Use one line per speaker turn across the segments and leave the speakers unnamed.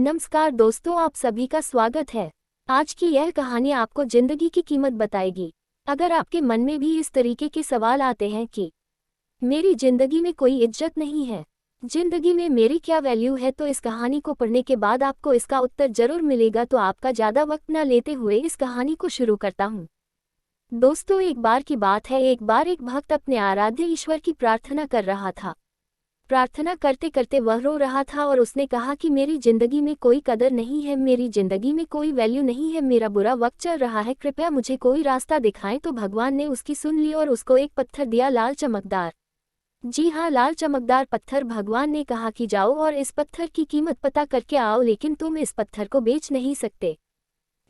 नमस्कार दोस्तों, आप सभी का स्वागत है। आज की यह कहानी आपको जिंदगी की कीमत बताएगी। अगर आपके मन में भी इस तरीके के सवाल आते हैं कि मेरी जिंदगी में कोई इज्जत नहीं है, जिंदगी में मेरी क्या वैल्यू है, तो इस कहानी को पढ़ने के बाद आपको इसका उत्तर जरूर मिलेगा। तो आपका ज़्यादा वक्त न लेते हुए इस कहानी को शुरू करता हूँ। दोस्तों, एक बार की बात है, एक बार एक भक्त अपने आराध्य ईश्वर की प्रार्थना कर रहा था। प्रार्थना करते करते वह रो रहा था और उसने कहा कि मेरी जिंदगी में कोई कदर नहीं है, मेरी जिंदगी में कोई वैल्यू नहीं है, मेरा बुरा वक्त चल रहा है, कृपया मुझे कोई रास्ता दिखाएं। तो भगवान ने उसकी सुन ली और उसको एक पत्थर दिया, लाल चमकदार। जी हाँ, लाल चमकदार पत्थर। भगवान ने कहा कि जाओ और इस पत्थर की कीमत पता करके आओ, लेकिन तुम इस पत्थर को बेच नहीं सकते।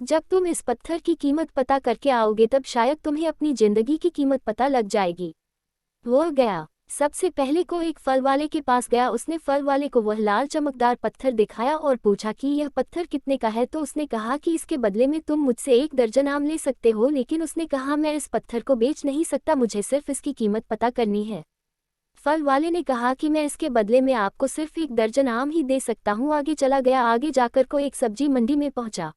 जब तुम इस पत्थर की कीमत पता करके आओगे तब शायद तुम्हें अपनी जिंदगी की कीमत पता लग जाएगी। वो गया, सबसे पहले को एक फल वाले के पास गया। उसने फल वाले को वह लाल चमकदार पत्थर दिखाया और पूछा कि यह पत्थर कितने का है। तो उसने कहा कि इसके बदले में तुम मुझसे 1 दर्जन आम ले सकते हो, लेकिन उसने कहा मैं इस पत्थर को बेच नहीं सकता, मुझे सिर्फ इसकी कीमत पता करनी है। फल वाले ने कहा कि मैं इसके बदले में आपको सिर्फ 1 दर्जन आम ही दे सकता हूँ। आगे चला गया, आगे जाकर को एक सब्जी मंडी में पहुंचा।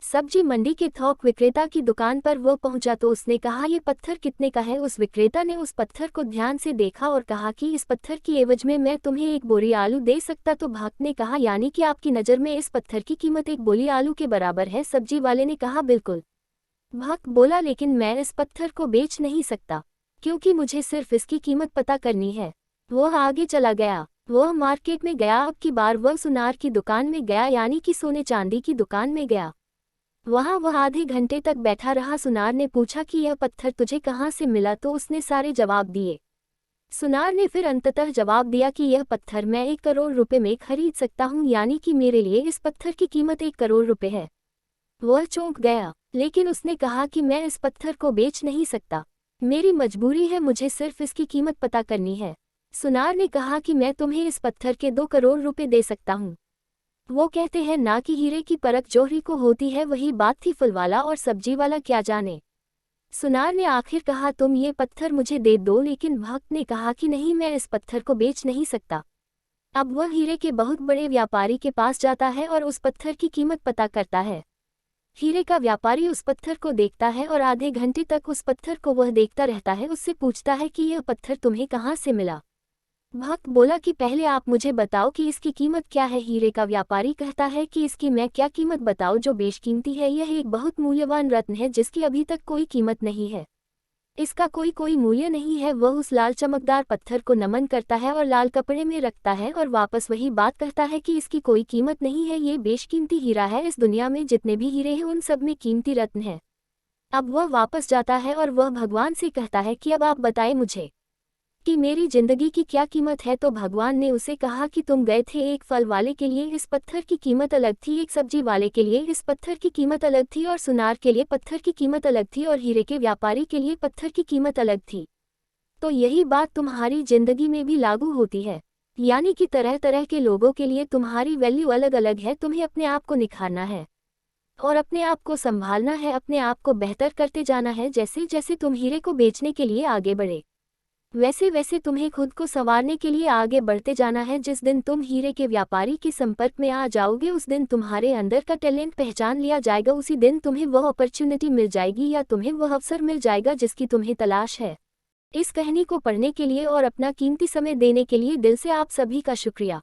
सब्जी मंडी के थोक विक्रेता की दुकान पर वो पहुंचा तो उसने कहा ये पत्थर कितने का है। उस विक्रेता ने उस पत्थर को ध्यान से देखा और कहा कि इस पत्थर की एवज में मैं तुम्हें 1 बोरी आलू दे सकता। तो भक्त ने कहा यानी कि आपकी नज़र में इस पत्थर की कीमत 1 बोरी आलू के बराबर है। सब्जी वाले ने कहा बिल्कुल। भक्त बोला लेकिन मैं इस पत्थर को बेच नहीं सकता, क्योंकि मुझे सिर्फ इसकी कीमत पता करनी है। वह आगे चला गया, वह मार्केट में गया। अब की बार वह सुनार की दुकान में गया, यानी कि सोने चांदी की दुकान में गया। वहाँ वह आधे घंटे तक बैठा रहा। सुनार ने पूछा कि यह पत्थर तुझे कहाँ से मिला, तो उसने सारे जवाब दिए। सुनार ने फिर अंततः जवाब दिया कि यह पत्थर मैं 1 करोड़ रुपए में खरीद सकता हूँ, यानी कि मेरे लिए इस पत्थर की कीमत 1 करोड़ रुपए है। वह चौंक गया, लेकिन उसने कहा कि मैं इस पत्थर को बेच नहीं सकता, मेरी मजबूरी है, मुझे सिर्फ इसकी कीमत पता करनी है। सुनार ने कहा कि मैं तुम्हें इस पत्थर के 2 करोड़ रुपए दे सकता हूँ। वो कहते हैं ना कि हीरे की परख जौहरी को होती है, वही बात थी फल वाला और सब्जी वाला क्या जाने। सुनार ने आखिर कहा तुम ये पत्थर मुझे दे दो, लेकिन भक्त ने कहा कि नहीं, मैं इस पत्थर को बेच नहीं सकता। अब वह हीरे के बहुत बड़े व्यापारी के पास जाता है और उस पत्थर की कीमत पता करता है। हीरे का व्यापारी उस पत्थर को देखता है और आधे घंटे तक उस पत्थर को वह देखता रहता है। उससे पूछता है कि यह पत्थर तुम्हें कहाँ से मिला। भक्त बोला कि पहले आप मुझे बताओ कि इसकी कीमत क्या है। हीरे का व्यापारी कहता है कि इसकी मैं क्या कीमत बताऊं जो बेशकीमती है, यह एक बहुत मूल्यवान रत्न है जिसकी अभी तक कोई कीमत नहीं है, इसका कोई मूल्य नहीं है। वह उस लाल चमकदार पत्थर को नमन करता है और लाल कपड़े में रखता है और वापस वही बात कहता है कि इसकी कोई कीमत नहीं है, ये बेशकीमती हीरा है, इस दुनिया में जितने भी हीरे हैं उन सब में कीमती रत्न है। अब वह वापस जाता है और वह भगवान से कहता है कि अब आप बताएं मुझे कि मेरी जिंदगी की क्या कीमत है। तो भगवान ने उसे कहा कि तुम गए थे, एक फल वाले के लिए इस पत्थर की कीमत अलग थी, एक सब्जी वाले के लिए इस पत्थर की कीमत अलग थी, और सुनार के लिए पत्थर की कीमत अलग थी, और हीरे के व्यापारी के लिए पत्थर की कीमत अलग थी। तो यही बात तुम्हारी जिंदगी में भी लागू होती है, यानी कि तरह तरह के लोगों के लिए तुम्हारी वैल्यू अलग अलग है। तुम्हें अपने आप को निखारना है और अपने आप को संभालना है, अपने आप को बेहतर करते जाना है। जैसे जैसे तुम हीरे को बेचने के लिए आगे बढ़े, वैसे वैसे तुम्हें खुद को संवारने के लिए आगे बढ़ते जाना है। जिस दिन तुम हीरे के व्यापारी के संपर्क में आ जाओगे, उस दिन तुम्हारे अंदर का टैलेंट पहचान लिया जाएगा, उसी दिन तुम्हें वह अपॉर्चुनिटी मिल जाएगी या तुम्हें वह अवसर मिल जाएगा जिसकी तुम्हें तलाश है। इस कहानी को पढ़ने के लिए और अपना कीमती समय देने के लिए दिल से आप सभी का शुक्रिया।